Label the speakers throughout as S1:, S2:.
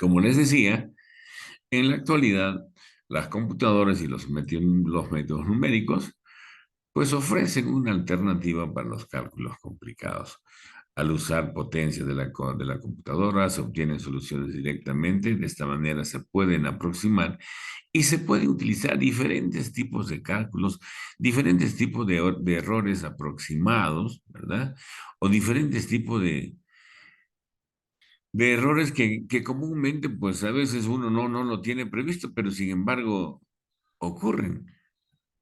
S1: Como les decía, en la actualidad, las computadoras y los métodos numéricos pues ofrecen una alternativa para los cálculos complicados. Al usar potencia de la computadora, se obtienen soluciones directamente. De esta manera se pueden aproximar y se pueden utilizar diferentes tipos de cálculos, diferentes tipos de errores aproximados, ¿verdad? O diferentes tipos de errores que comúnmente, pues a veces uno no lo tiene previsto, pero sin embargo ocurren.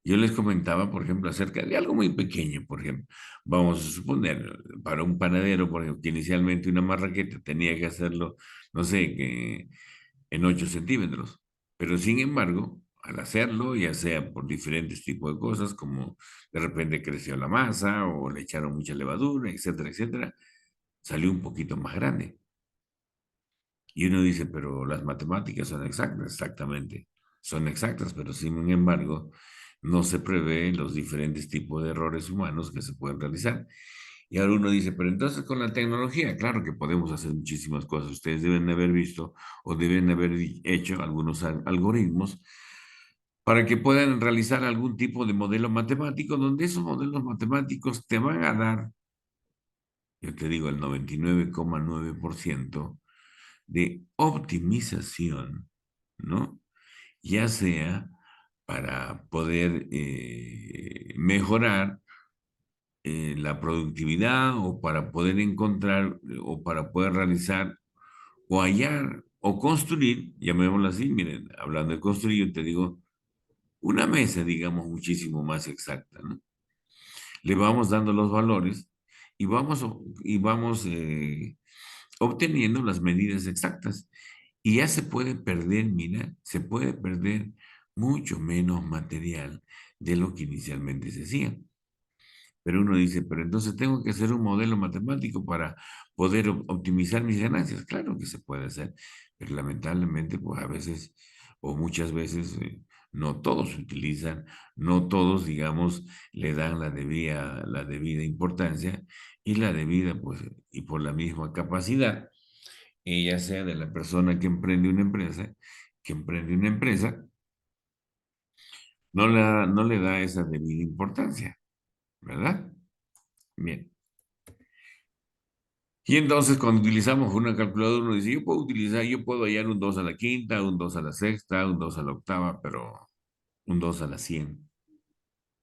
S1: Yo les comentaba, por ejemplo, acerca de algo muy pequeño, por ejemplo. Vamos a suponer, para un panadero, por ejemplo, que inicialmente una marraqueta tenía que hacerlo, no sé, que en 8 centímetros. Pero sin embargo, al hacerlo, ya sea por diferentes tipos de cosas, como de repente creció la masa o le echaron mucha levadura, etcétera, etcétera, salió un poquito más grande. Y uno dice, pero las matemáticas son exactas, exactamente, son exactas, pero sin embargo, no se prevé los diferentes tipos de errores humanos que se pueden realizar. Y ahora uno dice, pero entonces con la tecnología, claro que podemos hacer muchísimas cosas. Ustedes deben haber visto o deben haber hecho algunos algoritmos para que puedan realizar algún tipo de modelo matemático, donde esos modelos matemáticos te van a dar, yo te digo, el 99,9% de optimización, ¿no? Ya sea para poder mejorar la productividad o para poder encontrar o para poder realizar o hallar o construir, llamémoslo así, miren, hablando de construir, yo te digo, una mesa, digamos, muchísimo más exacta, ¿no? Le vamos dando los valores y vamos obteniendo las medidas exactas. Y ya se puede perder, mira, se puede perder mucho menos material de lo que inicialmente se hacía. Pero uno dice, pero entonces tengo que hacer un modelo matemático para poder optimizar mis ganancias. Claro que se puede hacer, pero lamentablemente, pues a veces o muchas veces no todos utilizan, no todos, digamos, le dan la debida importancia y la debida, pues, y por la misma capacidad, ya sea de la persona que emprende una empresa, no le da esa debida importancia, ¿verdad? Bien. Y entonces cuando utilizamos una calculadora, uno dice, yo puedo hallar un 2 a la quinta, un 2 a la sexta, un 2 a la octava, pero un 2 a la 100,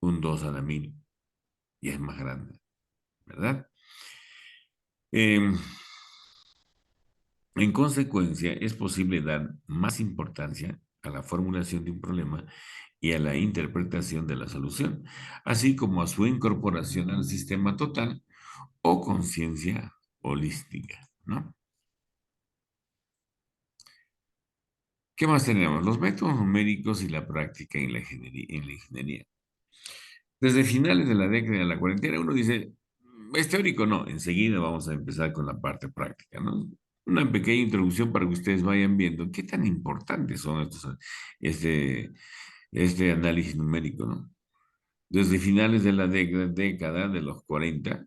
S1: un 2 a la 1000, y es más grande, ¿verdad? Em, en consecuencia, es posible dar más importancia a la formulación de un problema y a la interpretación de la solución, así como a su incorporación al sistema total o conciencia holística, ¿no? ¿Qué más tenemos? Los métodos numéricos y la práctica en la ingeniería. Desde finales de la década de la cuarentena, uno dice, es teórico, no, enseguida vamos a empezar con la parte práctica, ¿no? Una pequeña introducción para que ustedes vayan viendo qué tan importantes son este, este análisis numérico, ¿no? Desde finales de la década de los 40,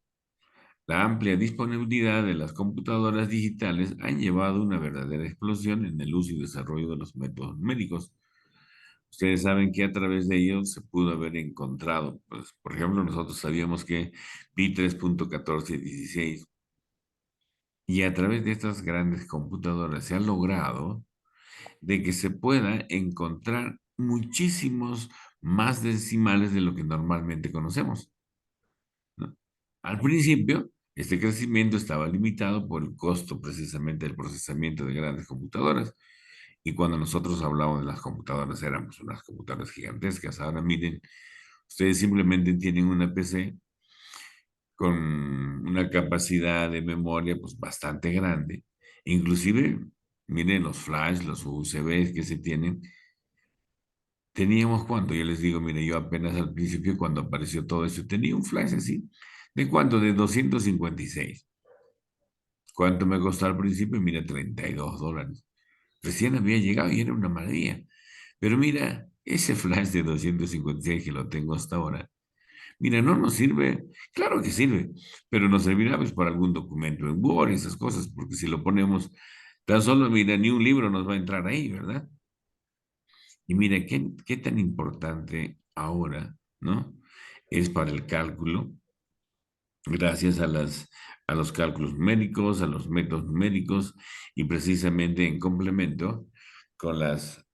S1: la amplia disponibilidad de las computadoras digitales han llevado a una verdadera explosión en el uso y desarrollo de los métodos numéricos. Ustedes saben que a través de ellos se pudo haber encontrado, pues, por ejemplo, nosotros sabíamos que pi 3.1416 y a través de estas grandes computadoras se ha logrado de que se pueda encontrar muchísimos más decimales de lo que normalmente conocemos, ¿no? Al principio, este crecimiento estaba limitado por el costo precisamente del procesamiento de grandes computadoras. Y cuando nosotros hablamos de las computadoras, éramos unas computadoras gigantescas. Ahora miren, ustedes simplemente tienen una PC con una capacidad de memoria pues bastante grande. Inclusive, miren los flash, los USBs que se tienen. Teníamos cuánto, yo les digo, mire, yo apenas al principio cuando apareció todo eso, tenía un flash así. ¿De cuánto? De 256. ¿Cuánto me costó al principio? Mira, $32. Recién había llegado y era una maravilla. Pero mira, ese flash de 256 que lo tengo hasta ahora, mira, no nos sirve, claro que sirve, pero nos servirá pues para algún documento en Word y esas cosas, porque si lo ponemos Tan solo, mira, ni un libro nos va a entrar ahí, ¿verdad? Y mira, qué tan importante ahora, ¿no? Es para el cálculo, gracias a los cálculos numéricos, a los métodos numéricos y precisamente en complemento con las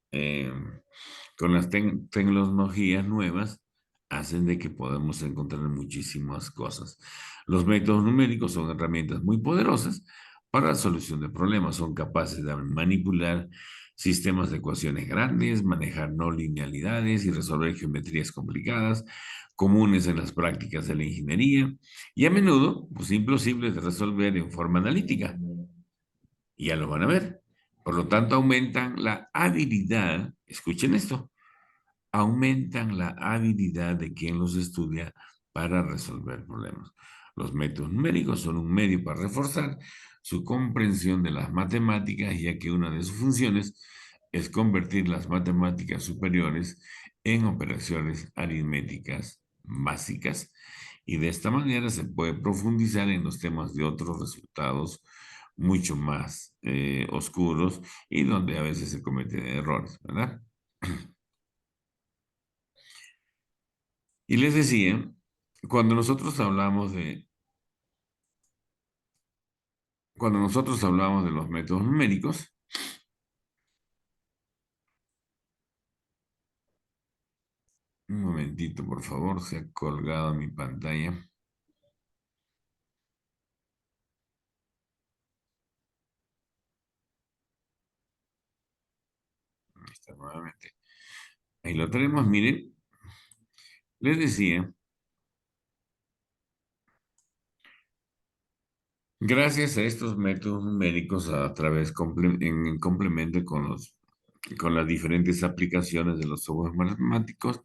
S1: tecnologías nuevas, hacen de que podamos encontrar muchísimas cosas. Los métodos numéricos son herramientas muy poderosas para la solución de problemas. Son capaces de manipular sistemas de ecuaciones grandes, manejar no linealidades y resolver geometrías complicadas comunes en las prácticas de la ingeniería y a menudo pues, imposibles de resolver en forma analítica. Y ya lo van a ver. Por lo tanto, aumentan la habilidad, escuchen esto, aumentan la habilidad de quien los estudia para resolver problemas. Los métodos numéricos son un medio para reforzar su comprensión de las matemáticas, ya que una de sus funciones es convertir las matemáticas superiores en operaciones aritméticas básicas y de esta manera se puede profundizar en los temas de otros resultados mucho más oscuros y donde a veces se cometen errores, ¿verdad? Y les decía, cuando nosotros hablamos cuando nosotros hablamos de los métodos numéricos, un momentito, por favor, se ha colgado mi pantalla. Ahí está nuevamente. Ahí lo tenemos, miren, les decía, gracias a estos métodos numéricos a través en complemento con las diferentes aplicaciones de los software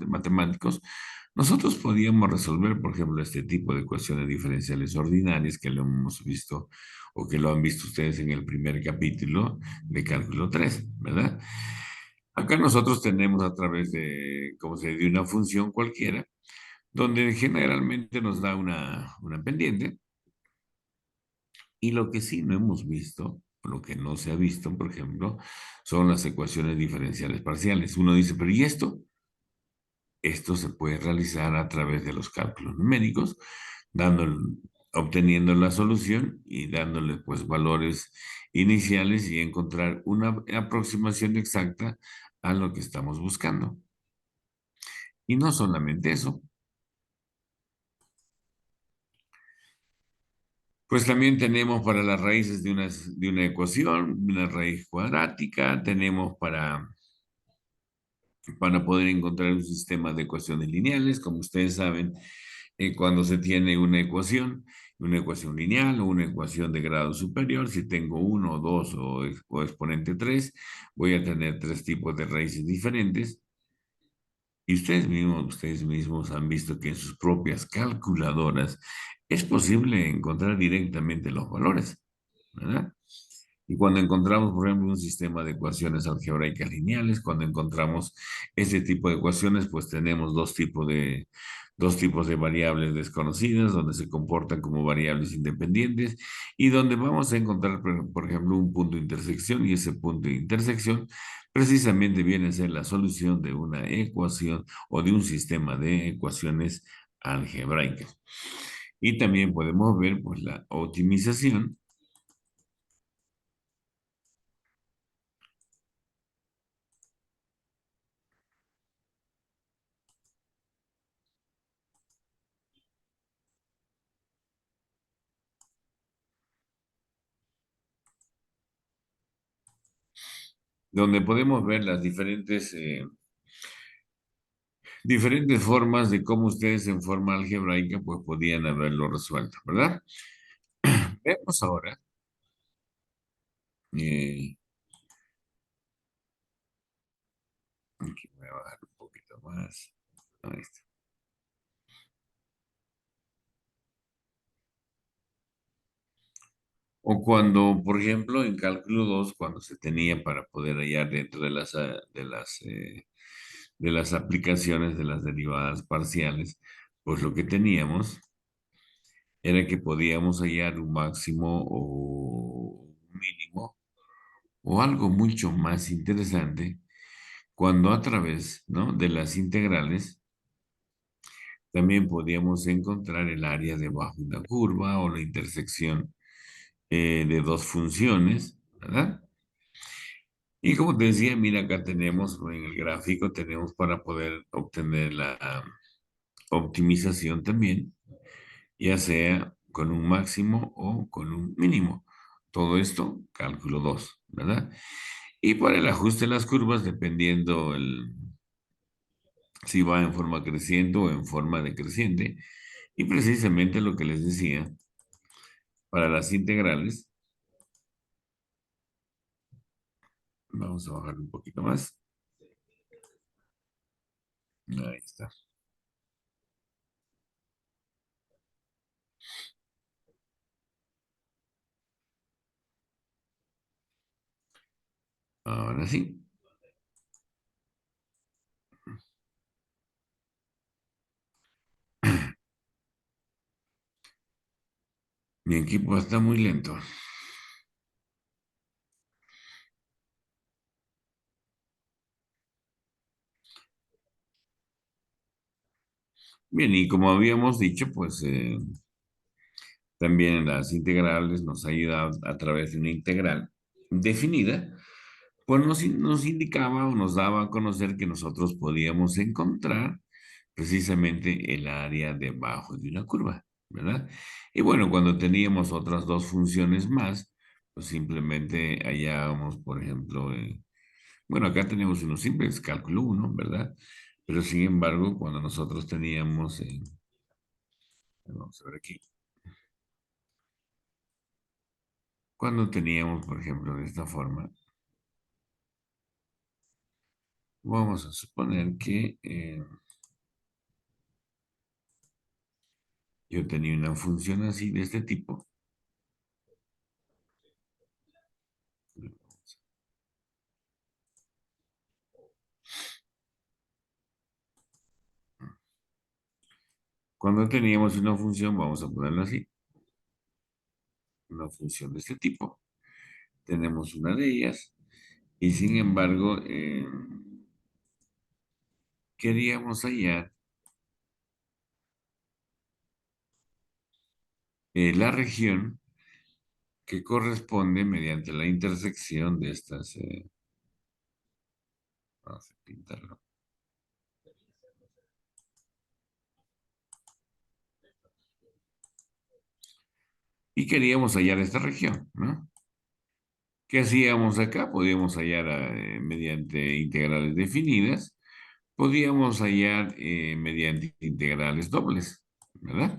S1: matemáticos, nosotros podíamos resolver, por ejemplo, este tipo de ecuaciones diferenciales ordinarias que lo hemos visto o que lo han visto ustedes en el primer capítulo de cálculo 3, ¿verdad? Acá nosotros tenemos a través de, como se de una función cualquiera, donde generalmente nos da una pendiente, y lo que sí no hemos visto, lo que no se ha visto, por ejemplo, son las ecuaciones diferenciales parciales. Uno dice, pero ¿y esto? Esto se puede realizar a través de los cálculos numéricos, dando, obteniendo la solución y dándole pues valores iniciales y encontrar una aproximación exacta a lo que estamos buscando. Y no solamente eso, pues también tenemos para las raíces de una ecuación, una raíz cuadrática, tenemos para poder encontrar un sistema de ecuaciones lineales. Como ustedes saben, cuando se tiene una ecuación lineal o una ecuación de grado superior, si tengo uno, dos o exponente 3, voy a tener tres tipos de raíces diferentes. Y ustedes mismos han visto que en sus propias calculadoras es posible encontrar directamente los valores, ¿verdad? Y cuando encontramos, por ejemplo, un sistema de ecuaciones algebraicas lineales, cuando encontramos ese tipo de ecuaciones, pues tenemos dos tipos de variables desconocidas, donde se comportan como variables independientes y donde vamos a encontrar, por ejemplo, un punto de intersección y ese punto de intersección precisamente viene a ser la solución de una ecuación o de un sistema de ecuaciones algebraicas. Y también podemos ver, pues, la optimización, donde podemos ver las diferentes formas de cómo ustedes en forma algebraica pues podían haberlo resuelto, ¿verdad? Vemos ahora, eh, aquí voy a bajar un poquito más, ahí está. O cuando, por ejemplo, en cálculo 2 cuando se tenía para poder hallar dentro de las aplicaciones de las derivadas parciales, pues lo que teníamos era que podíamos hallar un máximo o un mínimo o algo mucho más interesante, cuando a través, ¿no?, de las integrales también podíamos encontrar el área debajo de una curva o la intersección de dos funciones, ¿verdad? Y como te decía, mira, acá tenemos en el gráfico, tenemos para poder obtener la optimización también, ya sea con un máximo o con un mínimo. Todo esto, cálculo 2, ¿verdad? Y para el ajuste de las curvas, dependiendo si va en forma creciente o en forma decreciente, y precisamente lo que les decía, para las integrales, vamos a bajar un poquito más. Ahí está. Ahora sí. Mi equipo está muy lento. Bien, y como habíamos dicho, pues también las integrales nos ayudan a través de una integral definida, pues nos indicaba o nos daba a conocer que nosotros podíamos encontrar precisamente el área debajo de una curva, ¿verdad? Y bueno, cuando teníamos otras dos funciones más, pues simplemente hallábamos, por ejemplo, bueno, acá tenemos uno simple, es cálculo uno, ¿verdad? Pero sin embargo, cuando nosotros teníamos, vamos a ver aquí, cuando teníamos, por ejemplo, de esta forma, vamos a suponer que yo tenía una función así de este tipo. Cuando teníamos una función, vamos a ponerlo así, una función de este tipo. Tenemos una de ellas y sin embargo queríamos hallar la región que corresponde mediante la intersección de estas, vamos a pintarlo, y queríamos hallar esta región, ¿no? ¿Qué hacíamos acá? Podíamos hallar mediante integrales definidas, podíamos hallar mediante integrales dobles, ¿verdad?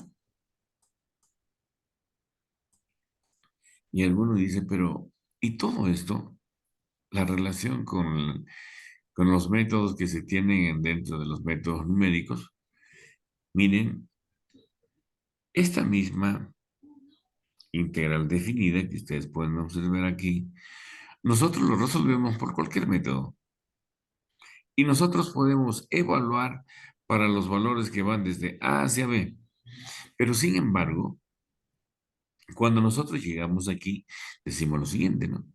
S1: Y alguno dice, pero, ¿y todo esto? La relación con los métodos que se tienen dentro de los métodos numéricos. Miren, esta misma integral definida que ustedes pueden observar aquí, nosotros lo resolvemos por cualquier método. Y nosotros podemos evaluar para los valores que van desde A hacia B. Pero sin embargo, cuando nosotros llegamos aquí, decimos lo siguiente, ¿no?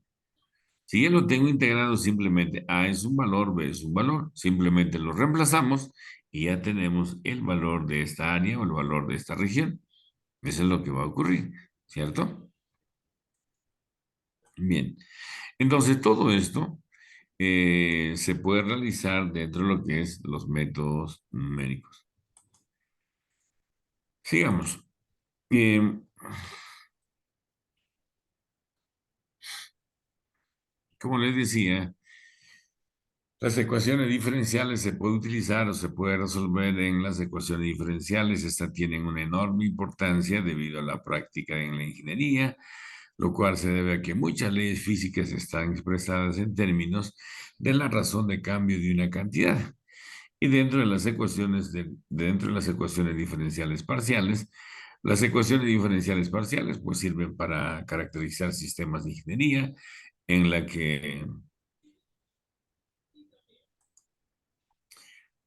S1: Si ya lo tengo integrado, simplemente A es un valor, B es un valor. Simplemente lo reemplazamos y ya tenemos el valor de esta área o el valor de esta región. Eso es lo que va a ocurrir, ¿cierto? Bien. Entonces, todo esto se puede realizar dentro de lo que es los métodos numéricos. Sigamos. Em, Como les decía, las ecuaciones diferenciales se puede utilizar o se puede resolver en las ecuaciones diferenciales. Estas tienen una enorme importancia debido a la práctica en la ingeniería, lo cual se debe a que muchas leyes físicas están expresadas en términos de la razón de cambio de una cantidad. Y dentro de las ecuaciones, dentro de las ecuaciones diferenciales parciales, las ecuaciones diferenciales parciales pues sirven para caracterizar sistemas de ingeniería en la que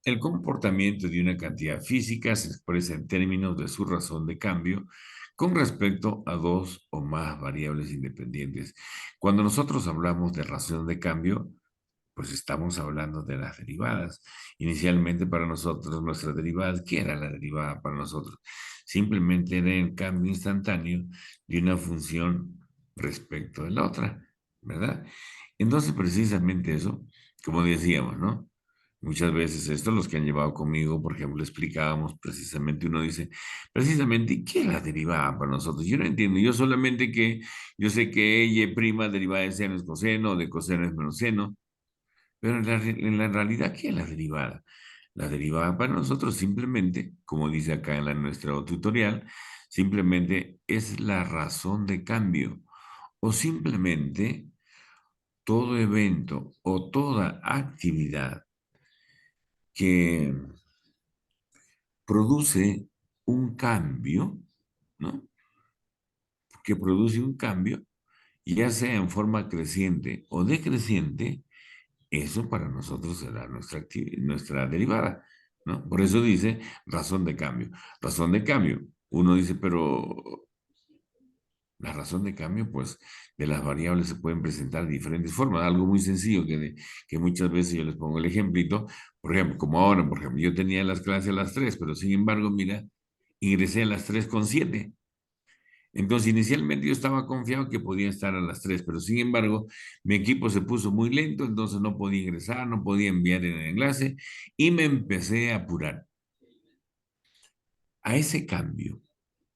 S1: el comportamiento de una cantidad física se expresa en términos de su razón de cambio con respecto a dos o más variables independientes. Cuando nosotros hablamos de razón de cambio, pues estamos hablando de las derivadas. Inicialmente para nosotros, nuestras derivadas, ¿qué era la derivada para nosotros? Simplemente era el cambio instantáneo de una función respecto de la otra, ¿verdad? Entonces, precisamente eso, como decíamos, ¿no? Muchas veces esto, los que han llevado conmigo, por ejemplo, explicábamos precisamente, uno dice, precisamente, ¿qué es la derivada para nosotros? Yo no entiendo, yo solamente que, yo sé que y prima derivada de seno es coseno, de coseno es menos seno, pero en la realidad, ¿qué es la derivada? La derivada para nosotros simplemente, como dice acá en nuestro tutorial, simplemente es la razón de cambio o simplemente todo evento o toda actividad que produce un cambio, ¿no? Que produce un cambio, ya sea en forma creciente o decreciente, eso para nosotros será nuestra derivada, ¿no? Por eso dice razón de cambio. Razón de cambio. Uno dice, pero la razón de cambio, pues, de las variables se pueden presentar de diferentes formas. Algo muy sencillo que muchas veces yo les pongo el ejemplito, por ejemplo, como ahora, por ejemplo, yo tenía las clases a las 3, pero sin embargo, mira, ingresé a las 3:07. Entonces, inicialmente yo estaba confiado que podía estar a las 3, pero sin embargo, mi equipo se puso muy lento, entonces no podía ingresar, no podía enviar el enlace y me empecé a apurar. A ese cambio,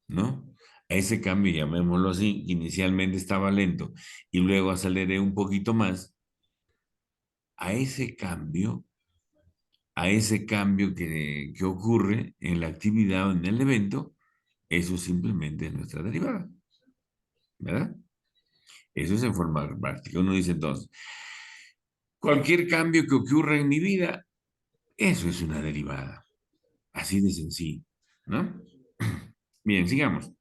S1: ¿no? A ese cambio, llamémoslo así, que inicialmente estaba lento y luego aceleré un poquito más, a ese cambio, a ese cambio que ocurre en la actividad o en el evento, eso simplemente es nuestra derivada, ¿verdad? Eso es en forma práctica. Uno dice entonces, cualquier cambio que ocurra en mi vida, eso es una derivada. Así de sencillo, ¿no? Bien, sigamos.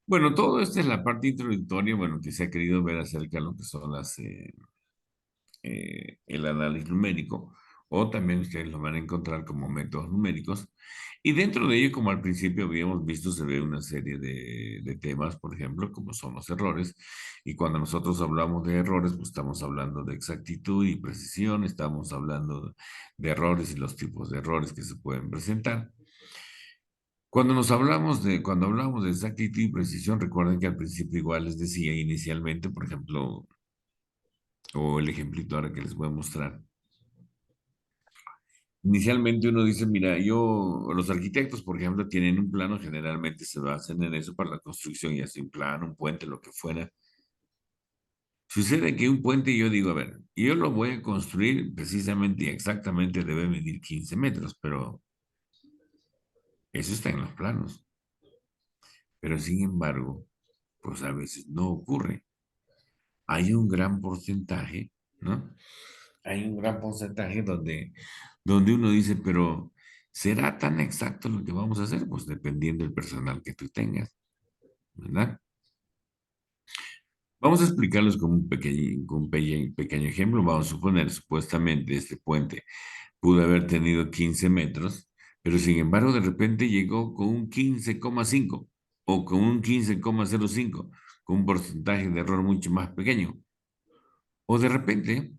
S1: Bueno, todo esto es la parte introductoria, bueno, que se ha querido ver acerca de lo que son el análisis numérico, o también ustedes lo van a encontrar como métodos numéricos. Y dentro de ello, como al principio habíamos visto, se ve una serie de temas, por ejemplo, como son los errores. Y cuando nosotros hablamos de errores, pues estamos hablando de exactitud y precisión, estamos hablando de errores y los tipos de errores que se pueden presentar. Cuando hablamos de exactitud y precisión, recuerden que al principio igual les decía inicialmente, por ejemplo, o el ejemplito ahora que les voy a mostrar. Inicialmente uno dice, mira, los arquitectos, por ejemplo, tienen un plano, generalmente se basan en eso para la construcción, ya sea un plano, un puente, lo que fuera. Sucede que un puente, yo digo, a ver, yo lo voy a construir precisamente y exactamente debe medir 15 metros, pero eso está en los planos. Pero sin embargo, pues a veces no ocurre. Hay un gran porcentaje, ¿no? Hay un gran porcentaje donde uno dice, pero ¿será tan exacto lo que vamos a hacer? Pues dependiendo del personal que tú tengas, ¿verdad? Vamos a explicarlos con un pequeño ejemplo. Vamos a suponer, supuestamente, este puente pudo haber tenido 15 metros, pero sin embargo, de repente llegó con un 15,5 o con un 15,05 con un porcentaje de error mucho más pequeño. O de repente,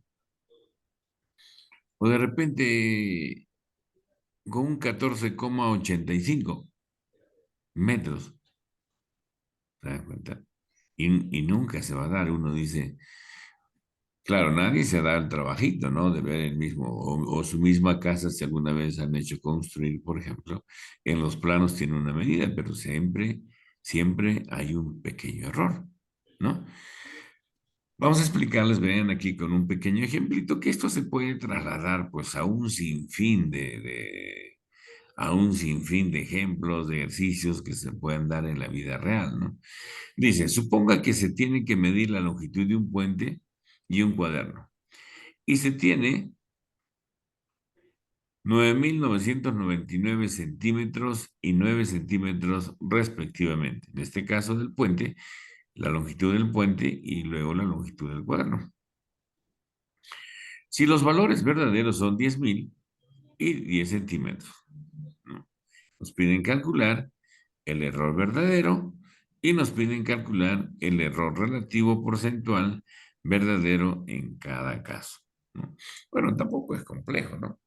S1: o de repente con un 14,85 metros. ¿Se dan cuenta? Y nunca se va a dar. Uno dice, claro, nadie se da el trabajito, ¿no? De ver el mismo, o su misma casa, si alguna vez han hecho construir, por ejemplo, en los planos tiene una medida, pero siempre hay un pequeño error, ¿no? Vamos a explicarles, vean aquí con un pequeño ejemplito, que esto se puede trasladar pues a un sinfín a un sinfín de ejemplos, de ejercicios que se pueden dar en la vida real, ¿no? Dice, suponga que se tiene que medir la longitud de un puente y un cuaderno. Y se tiene 9.999 centímetros y 9 centímetros respectivamente. En este caso del puente, la longitud del puente y luego la longitud del cuaderno. Si los valores verdaderos son 10.000 y 10 centímetros, ¿no? Nos piden calcular el error verdadero y nos piden calcular el error relativo porcentual verdadero en cada caso, ¿no? Bueno, tampoco es complejo, ¿no?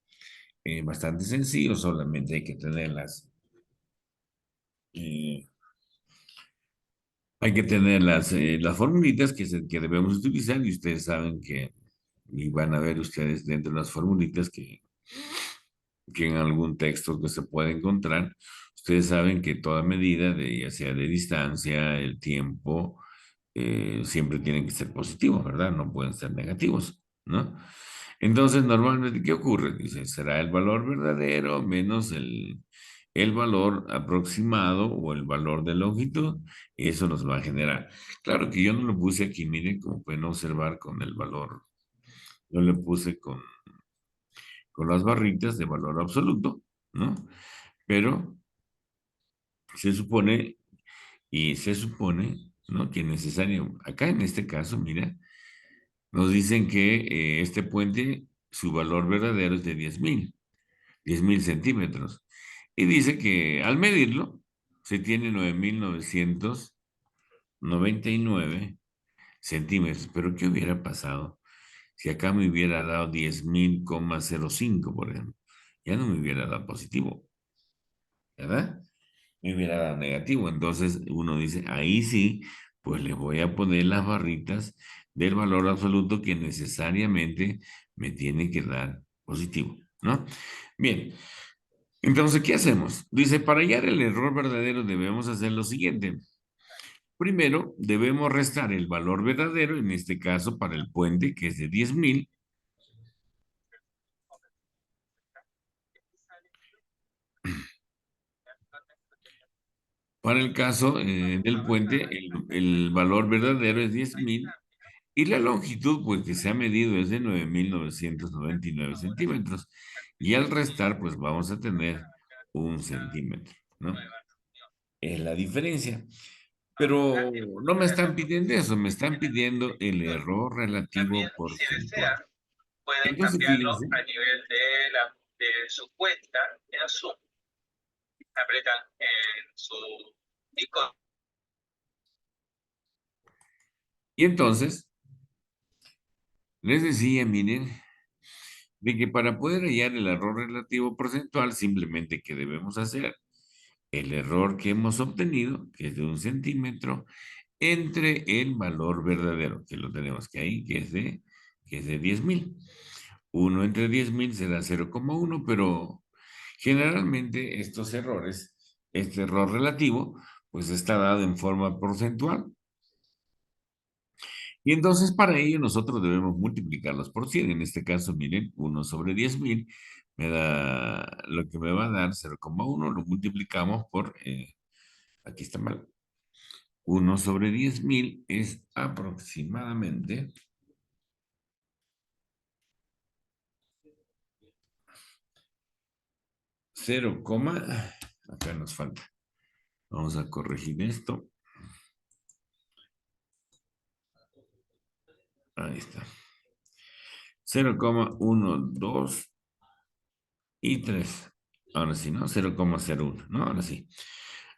S1: Bastante sencillo, solamente hay que tener eh, las formulitas que debemos utilizar y ustedes saben que, y van a ver ustedes dentro de las formulitas que en algún texto que se puede encontrar, ustedes saben que toda medida, ya sea de distancia, el tiempo, siempre tienen que ser positivos, ¿verdad? No pueden ser negativos, ¿no? Entonces, normalmente, ¿qué ocurre? Dice, será el valor verdadero menos el valor aproximado o el valor de longitud, y eso nos va a generar. Claro que yo no lo puse aquí, miren, como pueden observar con el valor, yo le puse con las barritas de valor absoluto, ¿no? Pero se supone, ¿no? Que es necesario, acá en este caso, mira, nos dicen que este puente, su valor verdadero es de 10,000 centímetros. Y dice que al medirlo, se tiene 9,999 centímetros. Pero ¿qué hubiera pasado si acá me hubiera dado 10,000,05, por ejemplo? Ya no me hubiera dado positivo, ¿verdad? Me hubiera dado negativo. Entonces uno dice, ahí sí, pues le voy a poner las barritas del valor absoluto que necesariamente me tiene que dar positivo, ¿no? Bien, entonces, ¿qué hacemos? Dice, para hallar el error verdadero debemos hacer lo siguiente. Primero, debemos restar el valor verdadero, en este caso para el puente, que es de 10,000. Para el caso del puente, el valor verdadero es 10,000 y la longitud, pues que se ha medido es de 9,999 centímetros. Y al restar, pues vamos a tener 1 centímetro, ¿no? Es la diferencia. Pero no me están pidiendo eso, me están pidiendo el error relativo porcentual. Entonces, fíjense, y entonces les decía, miren, de que para poder hallar el error relativo porcentual, simplemente que debemos hacer el error que hemos obtenido, que es de 1 centímetro, entre el valor verdadero, que lo tenemos que ahí, que es de 10,000. 1 entre 10,000 será 0,1, pero generalmente estos errores, este error relativo, pues está dado en forma porcentual. Y entonces para ello nosotros debemos multiplicarlos por 100. En este caso, miren, 1 sobre 10,000 me da lo que me va a dar 0,1, lo multiplicamos por, aquí está mal, 1 sobre 10,000 es aproximadamente 0, acá nos falta. Vamos a corregir esto. Ahí está. 0,12 y 3. Ahora sí, ¿no? 0,01, ¿no? Ahora sí.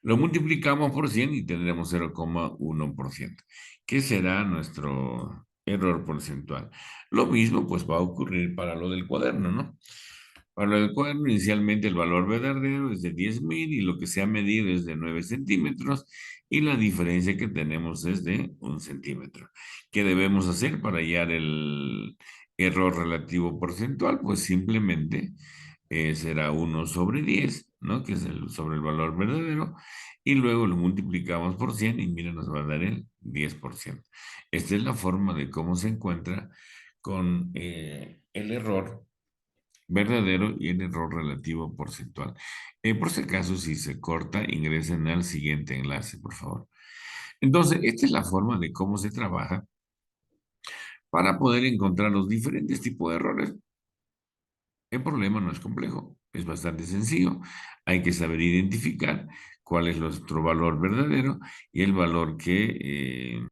S1: Lo multiplicamos por 100 y tendremos 0,1%. ¿Qué será nuestro error porcentual? Lo mismo pues va a ocurrir para lo del cuaderno, ¿no? Para lo del cuaderno, inicialmente el valor verdadero es de 10,000 y lo que se ha medido es de 9 centímetros y la diferencia que tenemos es de 1 centímetro. ¿Qué debemos hacer para hallar el error relativo porcentual? Pues simplemente será 1 sobre 10, ¿no? Que es sobre el valor verdadero, y luego lo multiplicamos por 100 y mira, nos va a dar el 10%. Esta es la forma de cómo se encuentra con el error verdadero y el error relativo porcentual. Por si acaso, si se corta, ingresen al siguiente enlace, por favor. Entonces, esta es la forma de cómo se trabaja para poder encontrar los diferentes tipos de errores. El problema no es complejo, es bastante sencillo. Hay que saber identificar cuál es nuestro valor verdadero y el valor que